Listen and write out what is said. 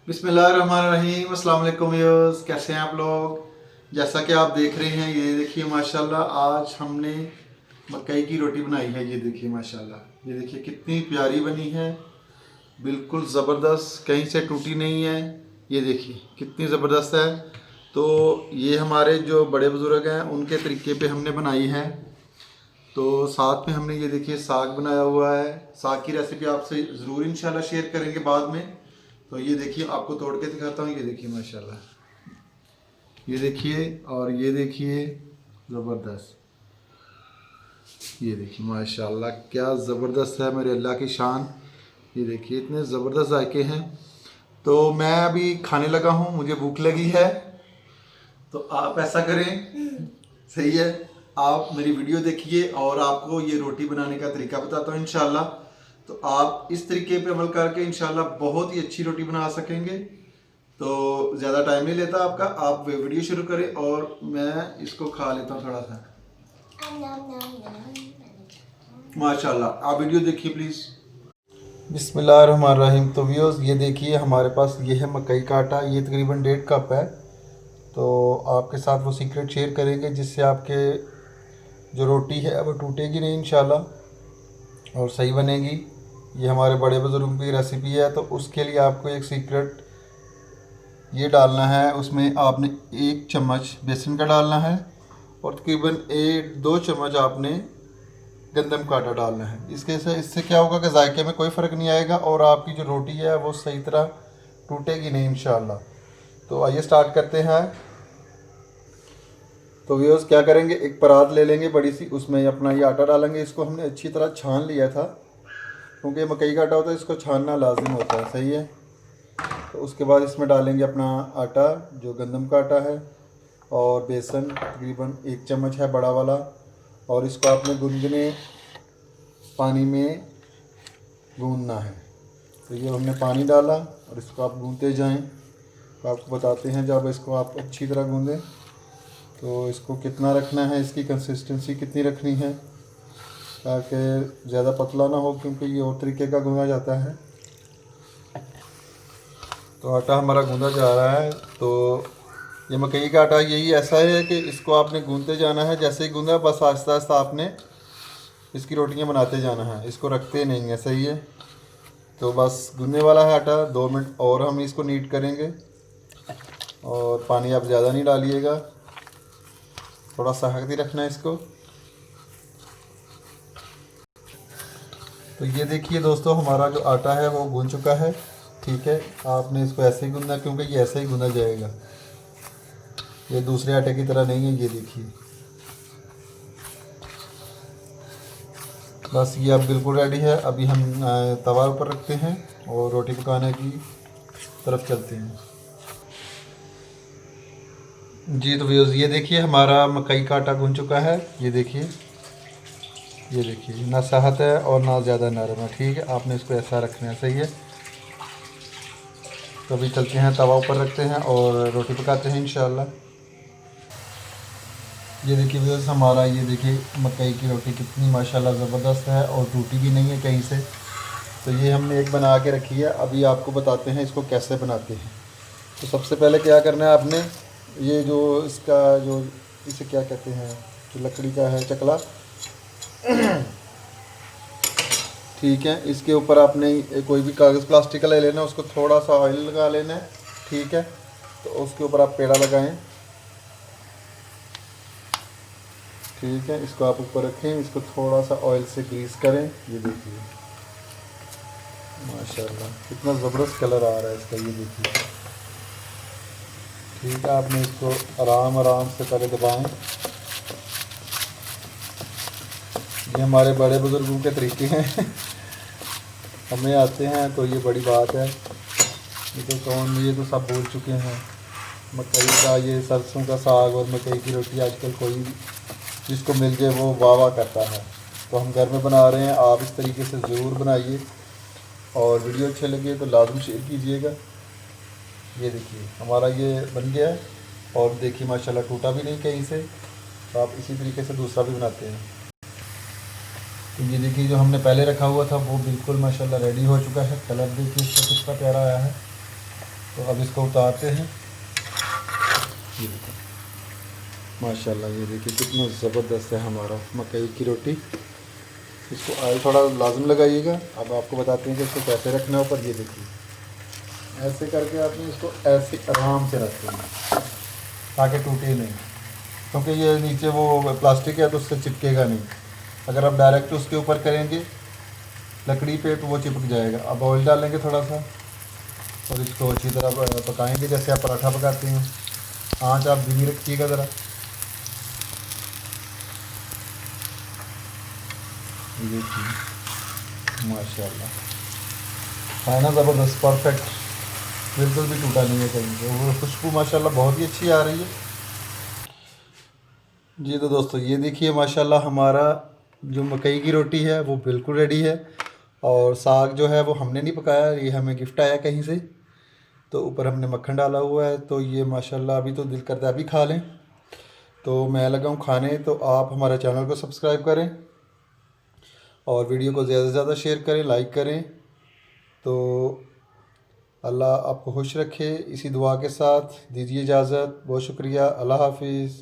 बिस्मिल्लाहिर्रहमानिर्रहीम। अस्सलाम वालेकुम व्यूअर्स, कैसे हैं आप लोग। जैसा कि आप देख रहे हैं, ये देखिए माशाल्लाह आज हमने मकई की रोटी बनाई है। ये देखिए माशाल्लाह, ये देखिए कितनी प्यारी बनी है, बिल्कुल ज़बरदस्त, कहीं से टूटी नहीं है। ये देखिए कितनी ज़बरदस्त है। तो ये हमारे जो बड़े बुज़ुर्ग हैं उनके तरीके पे हमने बनाई है। तो साथ में हमने ये देखिए साग बनाया हुआ है। साग की रेसिपी आपसे ज़रूर इंशाल्लाह शेयर करेंगे बाद में। तो ये देखिए आपको तोड़ के दिखाता हूँ। ये देखिए माशाल्लाह, ये देखिए और ये देखिए ज़बरदस्त। ये देखिए माशाल्लाह क्या ज़बरदस्त है, मेरे अल्लाह की शान। ये देखिए इतने ज़बरदस्त जायके हैं। तो मैं अभी खाने लगा हूँ, मुझे भूख लगी है। तो आप ऐसा करें, सही है, आप मेरी वीडियो देखिए और आपको ये रोटी बनाने का तरीका बताता हूँ इंशाल्लाह। तो आप इस तरीके पे अमल करके इंशाल्लाह बहुत ही अच्छी रोटी बना सकेंगे। तो ज़्यादा टाइम नहीं लेता आपका, आप वीडियो शुरू करें और मैं इसको खा लेता हूँ थोड़ा सा। माशाल्लाह आप वीडियो देखिए प्लीज़। बिस्मिल्लाहिर्रहमानिर्रहीम। तो व्यूअर्स ये देखिए हमारे पास ये है मकई का आटा, ये तकरीबन 1.5 कप है। तो आपके साथ वो सीक्रेट शेयर करेंगे जिससे आपके जो रोटी है वो टूटेगी नहीं इंशाल्लाह और सही बनेगी। ये हमारे बड़े बुजुर्गों की रेसिपी है। तो उसके लिए आपको एक सीक्रेट ये डालना है, उसमें आपने 1 चम्मच बेसन का डालना है और तकरीबन 1-2 चम्मच आपने गंदम का आटा डालना है। इससे क्या होगा कि जायके में कोई फ़र्क नहीं आएगा और आपकी जो रोटी है वो सही तरह टूटेगी नहीं इंशाल्लाह। तो आइए स्टार्ट करते हैं। तो व्यूअर्स क्या करेंगे, एक परात ले लेंगे बड़ी सी, उसमें अपना ये आटा डालेंगे। इसको हमने अच्छी तरह छान लिया था क्योंकि मकई का आटा होता है, इसको छानना लाजिम होता है, सही है। तो उसके बाद इसमें डालेंगे अपना आटा जो गंदम का आटा है और बेसन तकरीबन 1 चम्मच है बड़ा वाला। और इसको आपने गुनगुने पानी में गूंदना है। तो ये हमने पानी डाला और इसको आप गूंदते जाएं। तो आपको बताते हैं जब इसको आप अच्छी तरह गूंदें तो इसको कितना रखना है, इसकी कंसिस्टेंसी कितनी रखनी है ताकि ज़्यादा पतला ना हो, क्योंकि ये और तरीके का गूंदा जाता है। तो आटा हमारा गूंदा जा रहा है। तो ये मकई का आटा यही ऐसा है कि इसको आपने गूंदते जाना है, जैसे ही गूंदा बस आहिस्ता आहिस्ता आपने इसकी रोटियां बनाते जाना है, इसको रखते नहीं है, सही है। तो बस गूंदने वाला है आटा, 2 मिनट और हम इसको नीट करेंगे। और पानी आप ज़्यादा नहीं डालिएगा, थोड़ा सा हल्दी रखना है इसको। तो ये देखिए दोस्तों हमारा जो आटा है वो गूंद चुका है, ठीक है। आपने इसको ऐसे ही गूंदना क्योंकि ये ऐसे ही गूंदा जाएगा, ये दूसरे आटे की तरह नहीं है। ये देखिए बस ये अब बिल्कुल रेडी है। अभी हम तवा ऊपर रखते हैं और रोटी पकाने की तरफ चलते हैं। जी तो व्यूअर्स ये देखिए हमारा मकई का आटा गूंद चुका है। ये देखिए ना सख्त है और ना ज़्यादा नरम है, ठीक है। आपने इसको ऐसा रखना है, सही है। तो अभी चलते हैं, तवा ऊपर रखते हैं और रोटी पकाते हैं इंशाल्लाह। ये देखिए व्यूअर्स हमारा, ये देखिए मकई की रोटी कितनी माशाल्लाह ज़बरदस्त है और टूटी भी नहीं है कहीं से। तो ये हमने एक बना के रखी है, अभी आपको बताते हैं इसको कैसे बनाते हैं। तो सबसे पहले क्या करना है आपने, ये जो इसका जो इसे क्या कहते हैं, जो लकड़ी का है चकला, ठीक है। इसके ऊपर आपने कोई भी कागज़ प्लास्टिक का ले लेना, उसको थोड़ा सा ऑयल लगा लेना है, ठीक है। तो उसके ऊपर आप पेड़ा लगाएं, ठीक है। इसको आप ऊपर रखें, इसको थोड़ा सा ऑयल से ग्रीस करें। ये देखिए माशाल्लाह कितना ज़बरदस्त कलर आ रहा है इसका, ये देखिए, ठीक है। आपने इसको आराम आराम से पहले दबाएं। ये हमारे बड़े बुज़ुर्गों के तरीके हैं हमें आते हैं तो ये बड़ी बात है। ये तो कौन, ये तो सब भूल चुके हैं। मकई का ये सरसों का साग और मकई की रोटी आजकल कोई जिसको मिल जाए वो वाह वाह करता है। तो हम घर में बना रहे हैं, आप इस तरीके से ज़रूर बनाइए और वीडियो अच्छे लगे तो लाजम शेयर कीजिएगा। ये देखिए हमारा ये बन गया है और देखिए माशाल्लाह टूटा भी नहीं कहीं से। तो आप इसी तरीके से दूसरा भी बनाते हैं। तो ये देखिए जो हमने पहले रखा हुआ था वो बिल्कुल माशाल्लाह रेडी हो चुका है। कलर देखिए इसका कितना प्यारा आया है। तो अब इसको उतारते हैं। ये देखो माशाल्लाह, ये देखिए कितना ज़बरदस्त है हमारा मकई की रोटी। इसको ऑयल थोड़ा लाजम लगाइएगा। अब आपको बताते हैं कि इसको कैसे रखना है ऊपर। ये देखिए ऐसे करके आपने इसको ऐसे आराम से रख देना ताकि टूटे नहीं, क्योंकि ये नीचे वो प्लास्टिक है तो उससे चिपकेगा नहीं। अगर आप डायरेक्ट उसके ऊपर करेंगे लकड़ी पे तो वो चिपक जाएगा। अब ऑयल डालेंगे थोड़ा सा और इसको अच्छी तरह पकाएंगे जैसे आप पराठा पकाते हैं। आँच आप धीमी रखिएगा ज़रा। देखिए माशाल्लाह है ना ज़बरदस्त, परफेक्ट, बिल्कुल भी टूटा नहीं है कहीं से। वो खुशबू माशाल्लाह बहुत ही अच्छी आ रही है जी। तो दोस्तों ये देखिए माशाल्लाह हमारा जो मकई की रोटी है वो बिल्कुल रेडी है। और साग जो है वो हमने नहीं पकाया, ये हमें गिफ्ट आया कहीं से। तो ऊपर हमने मक्खन डाला हुआ है। तो ये माशाल्लाह अभी तो दिल करता है अभी खा लें। तो मैं लगा हूँ खाने। तो आप हमारे चैनल को सब्सक्राइब करें और वीडियो को ज़्यादा से ज़्यादा शेयर करें, लाइक करें। तो अल्लाह आपको खुश रखे। इसी दुआ के साथ दीजिए इजाज़त। बहुत शुक्रिया। अल्लाह हाफिज़।